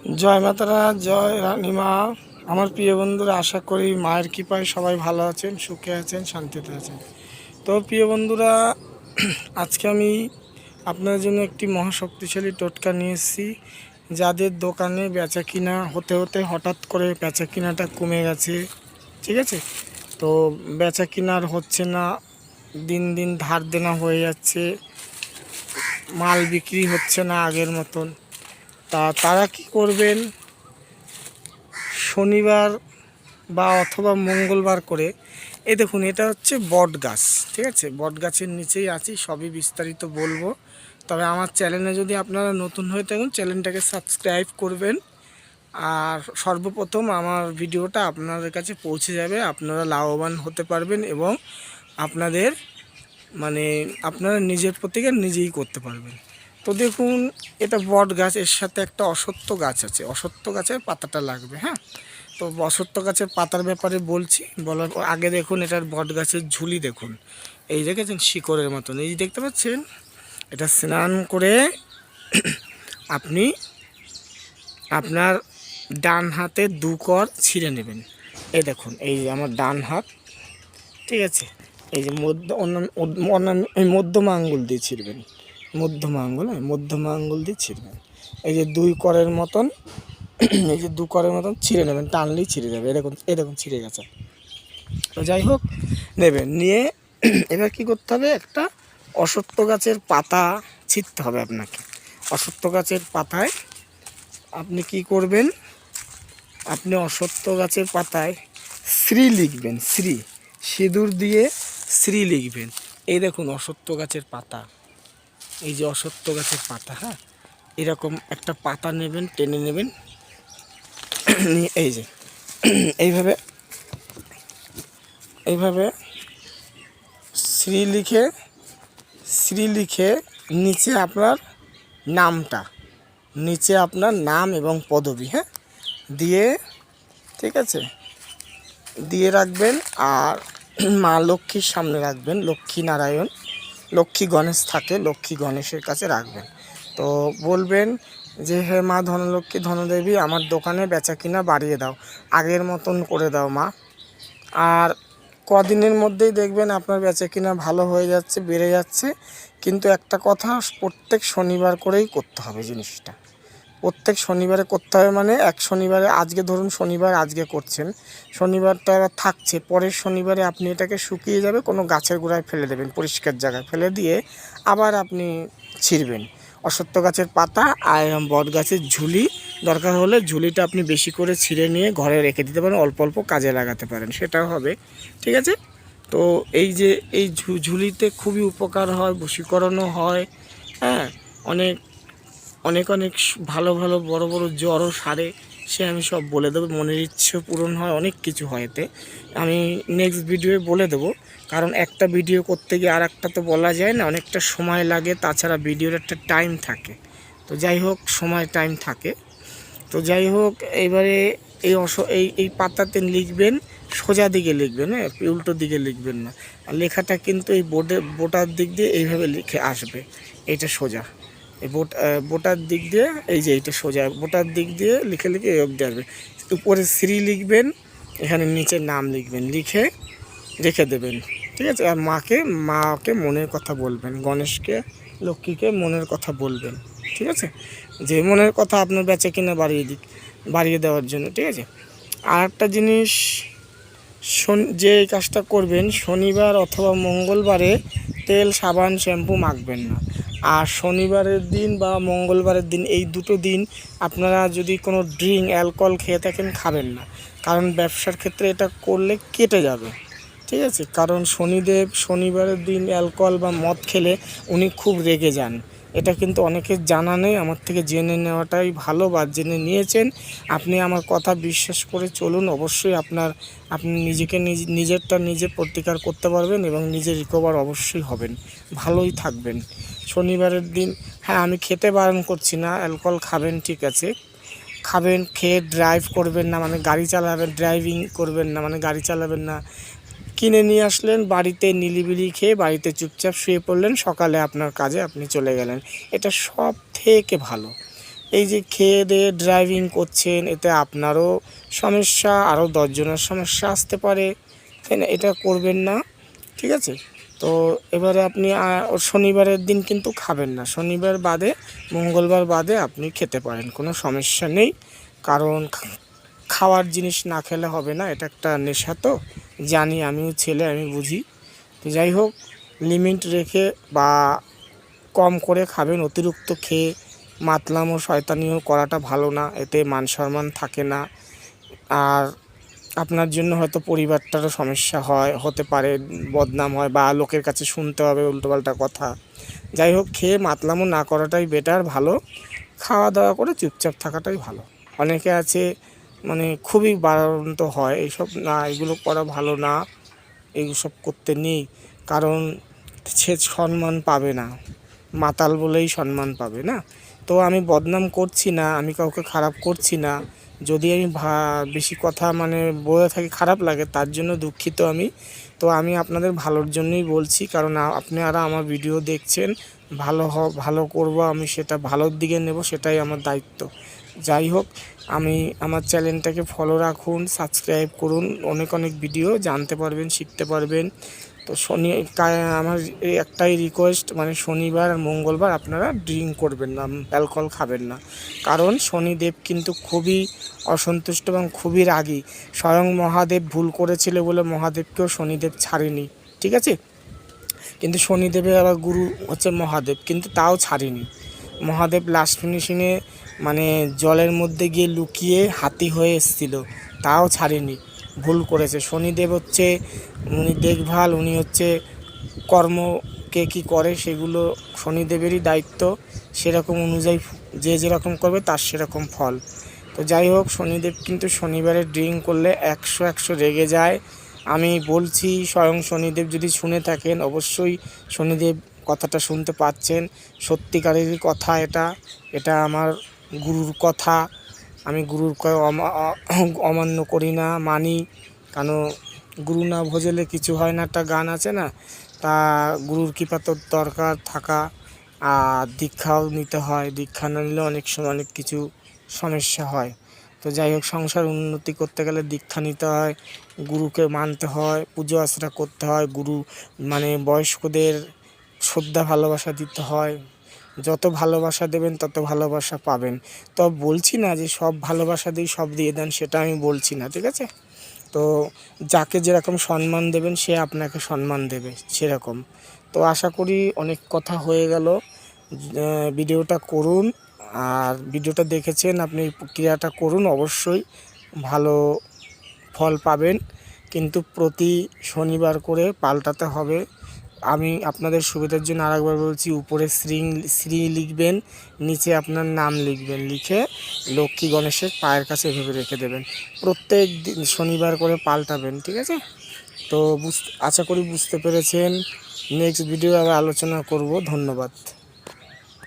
জয় মাতারা, জয় রানীমা। আমার প্রিয় বন্ধুরা, আশা করি মায়ের কৃপায় সবাই ভালো আছেন, সুখে আছেন, শান্তিতে আছেন। তো প্রিয় বন্ধুরা, আজকে আমি আপনাদের জন্য একটি মহাশক্তিশালী টোটকা নিয়ে এসেছি। যাদের দোকানে বেচা কিনা হতে হতে হঠাৎ করে বেচা কিনাটা কমে গেছে, ঠিক আছে, তো বেচা কিনার হচ্ছে না, দিন দিন ধার দেনা হয়ে যাচ্ছে, মাল বিক্রি হচ্ছে না আগের মতন, তারা কি করবেন, শনিবার বা অথবা মঙ্গলবার করে, এই দেখুন এটা হচ্ছে বট গাছ, ঠিক আছে, বট গাছের নিচেই আছি, সবই বিস্তারিত বলবো। তবে আমার চ্যানেলে যদি আপনারা নতুন হয়ে থাকেন, চ্যানেলটাকে সাবস্ক্রাইব করবেন। আর সর্বপ্রথম আমার ভিডিওটা আপনাদের কাছে পৌঁছে যাবে, আপনারা লাভবান হতে পারবেন এবং আপনাদের আপনারা নিজের প্রতিকার নিজেই করতে পারবেন। তো দেখুন, এটা বট গাছ, এর সাথে একটা অশ্বত্থ গাছ আছে, অশ্বত্থ গাছের পাতাটা লাগবে। হ্যাঁ, তো অশ্বত্থ গাছের পাতার ব্যাপারে বলছি, বলার আগে দেখুন এটার বট গাছের ঝুলি দেখুন, এই দেখেছেন শিকড়ের মতন, এই দেখতে পাচ্ছেন। এটা স্নান করে আপনি আপনার ডান হাতে 2 কর ছিঁড়ে নেবেন। এই দেখুন, এই যে আমার ডান হাত, ঠিক আছে, এই যে মধ্যমা আঙ্গুল দিয়ে ছিঁড়বেন, মধ্যমা আঙ্গুল, হ্যাঁ মধ্যমা আঙ্গুল দিয়ে ছিঁড়বেন। এই যে 2 করের মতন, এই যে 2 করের মতন ছিঁড়ে নেবেন, টানলেই ছিঁড়ে যাবে, এরকম ছিঁড়ে গেছে। তো যাই হোক, নেবেন, নিয়ে এবার কী করতে হবে, একটা অশ্বত্থ গাছের পাতা ছিঁড়তে হবে আপনাকে। অশ্বত্থ গাছের পাতায় আপনি কি করবেন, আপনি অশ্বত্থ গাছের পাতায় শ্রী লিখবেন, শ্রী, সিঁদুর দিয়ে শ্রী লিখবেন। এই দেখুন অশ্বত্থ গাছের পাতা, এই যে অশ্বত্থ গাছের পাতা, হ্যাঁ, এরকম একটা পাতা নেবেন, টেনে নেবেন, নিয়ে এই যে এইভাবে এইভাবে শ্রী লিখে নিচে আপনার নামটা, নিচে আপনার নাম এবং পদবি, হ্যাঁ, দিয়ে, ঠিক আছে, দিয়ে রাখবেন। আর মা লক্ষ্মীর সামনে রাখবেন, লক্ষ্মী নারায়ণ, লক্ষ্মী গণেশ থাকে, লক্ষ্মী গণেশের কাছে রাখবেন। তো বলবেন যে হে মা ধনলক্ষ্মী ধনদেবী, আমার দোকানে বেচা কিনা বাড়িয়ে দাও, আগের মতন করে দাও মা। আর কদিনের মধ্যেই দেখবেন আপনার বেচা কিনা ভালো হয়ে যাচ্ছে, বেড়ে যাচ্ছে। কিন্তু একটা কথা, প্রত্যেক শনিবার করেই করতে হবে জিনিসটা, প্রত্যেক শনিবারে করতে হবে। মানে এক শনিবারে, আজকে ধরুন শনিবার আজকে করছেন, শনিবারটা এবার থাকছে, পরের শনিবারে আপনি এটাকে শুকিয়ে যাবে, কোনো গাছের গোড়ায় ফেলে দেবেন, পরিষ্কার জায়গায় ফেলে দিয়ে আবার আপনি ছিঁড়বেন অশ্বত্থ গাছের পাতা আর বট গাছের ঝুলি। দরকার হলে ঝুলিটা আপনি বেশি করে ছিঁড়ে নিয়ে ঘরে রেখে দিতে পারেন, অল্প অল্প কাজে লাগাতে পারেন, সেটাও হবে, ঠিক আছে। তো এই যে এই ঝুলিতে খুবই উপকার হয়, বশীকরণও হয়, হ্যাঁ, অনেক অনেক অনেক ভালো ভালো বড় বড় জ্বরও সারে, সে আমি সব বলে দেবো, মনের ইচ্ছে পূরণ হয়, অনেক কিছু হয় এতে, আমি নেক্সট ভিডিওয়ে বলে দেবো। কারণ একটা ভিডিও করতে গিয়ে আর একটা তো বলা যায় না, অনেকটা সময় লাগে, তাছাড়া ভিডিওর একটা টাইম থাকে। তো যাই হোক, সময় টাইম থাকে। তো যাই হোক, এইবারে এই পাতাতে লিখবেন, সোজা দিকে লিখবেন, হ্যাঁ, উল্টো দিকে লিখবেন না। আর লেখাটা কিন্তু এই বোটার দিক দিয়ে এইভাবে লিখে আসবে, এটা সোজা, এই বোটার দিক দিয়ে, এই যে এইটা সোজা বোটার দিক দিয়ে লিখে লিখে এই অবধি আসবে। উপরে শ্রী লিখবেন, এখানে নিচে নাম লিখবেন, লিখে রেখে দেবেন, ঠিক আছে। আর মাকে মনের কথা বলবেন, গণেশকে লক্ষ্মীকে মনের কথা বলবেন, ঠিক আছে, যে মনের কথা আপনার বেচা কিনা বাড়িয়ে দেওয়ার জন্য, ঠিক আছে। আর একটা জিনিস, যে কাজটা করবেন, শনিবার অথবা মঙ্গলবারে তেল সাবান শ্যাম্পু মাখবেন না। আর শনিবারের দিন বা মঙ্গলবারের দিন, এই দুটো দিন আপনারা যদি কোনো অ্যালকোহল খেয়ে থাকেন, খাবেন না। কারণ ব্যবসার ক্ষেত্রে এটা করলে কেটে যাবে, ঠিক আছে। কারণ শনিদেব শনিবারের দিন অ্যালকোহল বা মদ খেলে উনি খুব রেগে যান, এটা কিন্তু অনেকের জানা নেই, আমার থেকে জেনে নেওয়াটাই ভালো, বা জেনে নিয়েছেন। আপনি আমার কথা বিশ্বাস করে চলুন, অবশ্যই আপনি নিজেরটা নিজে প্রতিকার করতে পারবেন এবং নিজে রিকভার অবশ্যই হবেন, ভালোই থাকবেন। শনিবারের দিন, হ্যাঁ, আমি খেতে বারণ করছি না, অ্যালকোহল খাবেন, ঠিক আছে, খাবেন, খেয়ে ড্রাইভ করবেন না, মানে গাড়ি চালাবেন, ড্রাইভিং করবেন না, মানে গাড়ি চালাবেন না। কিনে নিয়ে আসলেন, বাড়িতে নিলিবিলি খেয়ে বাড়িতে চুপচাপ শুয়ে পড়লেন, সকালে আপনার কাজে আপনি চলে গেলেন, এটা সব থেকে ভালো। এই যে খেয়ে দিয়ে ড্রাইভিং করছেন, এতে আপনারও সমস্যা, আরও 10 জনের সমস্যা আসতে পারে, তাই না? এটা করবেন না, ঠিক আছে? তো এবারে আপনি শনিবারের দিন কিন্তু খাবেন না, শনিবার বাদে মঙ্গলবার বাদে আপনি খেতে পারেন, কোনো সমস্যা নেই। কারণ খাওয়ার জিনিস না খেলে হবে না, এটা একটা নেশা, তো জানি, আমিও ছেলে, আমি বুঝি। তো যাই হোক, লিমিট রেখে বা কম করে খাবেন। অতিরিক্ত খেয়ে মাতলাম ও শয়তানিও করাটা ভালো না, এতে মান সম্মান থাকে না। আর আপনার জন্য হয়তো পরিবারটারও সমস্যা হতে পারে, বদনাম হয় বা লোকের কাছে শুনতে হবে উল্টোপাল্টা কথা। যাই হোক, খেয়ে মাতলামো না করাটাই বেটার, ভালো। খাওয়া দাওয়া করে চুপচাপ থাকাটাই ভালো। অনেকে আছে মানে খুবই বাড়ান্ত হয় এইসব, না, এগুলো করা ভালো না, এইসব করতে নেই। কারণ সে সম্মান পাবে না, মাতাল বলেই সম্মান পাবে না। তো আমি বদনাম করছি না, আমি কাউকে খারাপ করছি না। যদি আমি বেশি কথা মানে বলে থাকি, খারাপ লাগে, তার জন্য দুঃখিত আমি। তো আমি আপনাদের ভালোর জন্যই বলছি, কারণ আপনারা আমার ভিডিও দেখছেন, ভালো করব আমি, সেটা ভালোর দিকে নেব, সেটাই আমার দায়িত্ব। যাই হোক, আমি আমার চ্যানেলটাকে ফলো রাখুন, সাবস্ক্রাইব করুন, অনেক অনেক ভিডিও জানতে পারবেন, শিখতে পারবেন। তো আমার এই একটাই রিকোয়েস্ট, মানে শনিবার আর মঙ্গলবার আপনারা ড্রিঙ্ক করবেন না, অ্যালকোহল খাবেন না। কারণ শনিদেব কিন্তু খুবই অসন্তুষ্ট এবং খুবই রাগী। স্বয়ং মহাদেব ভুল করেছিল বলে মহাদেবকেও শনিদেব ছাড়েনি, ঠিক আছে? কিন্তু শনিদেবের আবার গুরু হচ্ছে মহাদেব, কিন্তু তাও ছাড়েনি। মহাদেব লাস্ট ফিনিশিংয়ে মানে জলের মধ্যে গিয়ে লুকিয়ে হাতি হয়ে এসেছিল, তাও ছাড়েনি, ভুল করেছে। শনিদেব হচ্ছে উনি দেখভাল, উনি হচ্ছে কর্মকে কী করে সেগুলো শনিদেবেরই দায়িত্ব, সেরকম অনুযায়ী যে যেরকম করবে তার সেরকম ফল। তো যাই হোক, শনিদেব কিন্তু শনিবারে ড্রিঙ্ক করলে 100 রেগে যায়। আমি বলছি, স্বয়ং শনিদেব যদি শুনে থাকেন, অবশ্যই শনিদেব কথাটা শুনতে পাচ্ছেন, সত্যিকারেরই কথা এটা, এটা আমার গুরুর কথা। আমি গুরুর অমান্য করি না, মানি। কেন, গুরু না ভজলে কিছু হয় না, একটা গান আছে না? তা গুরুর কৃপা তো দরকার থাকা, আর দীক্ষাও নিতে হয়, দীক্ষা না নিলে অনেক সময় অনেক কিছু সমস্যা হয়। তো যাই হোক, সংসার উন্নতি করতে গেলে দীক্ষা নিতে হয়, গুরুকে মানতে হয়, পুজো আশ্রা করতে হয়, গুরু মানে বয়স্কদের শ্রদ্ধা ভালোবাসা দিতে হয়। যত ভালোবাসা দেবেন তত ভালোবাসা পাবেন। তো বলছি না যে সব ভালোবাসা দিয়ে সব দিয়ে দেন, সেটা আমি বলছি না, ঠিক আছে? তো যাকে যেরকম সম্মান দেবেন সে আপনাকে সম্মান দেবে, সেরকম। তো আশা করি অনেক কথা হয়ে গেল। ভিডিওটা করুন, আর ভিডিওটা দেখেছেন আপনি, ক্রিয়াটা করুন, অবশ্যই ভালো ফল পাবেন। কিন্তু প্রতি শনিবার করে পাল্টাতে হবে। আমি আপনাদের সুবিধার জন্য আরেকবার বলছি, উপরে শ্রী লিখবেন, নিচে আপনার নাম লিখবেন, লিখে লক্ষ্মী গণেশের পায়ের কাছে এভাবে রেখে দেবেন। প্রত্যেক দিন শনিবার করে পাল্টাবেন, ঠিক আছে? তো আশা করি বুঝতে পেরেছেন। নেক্সট ভিডিও আবার আলোচনা করব। ধন্যবাদ।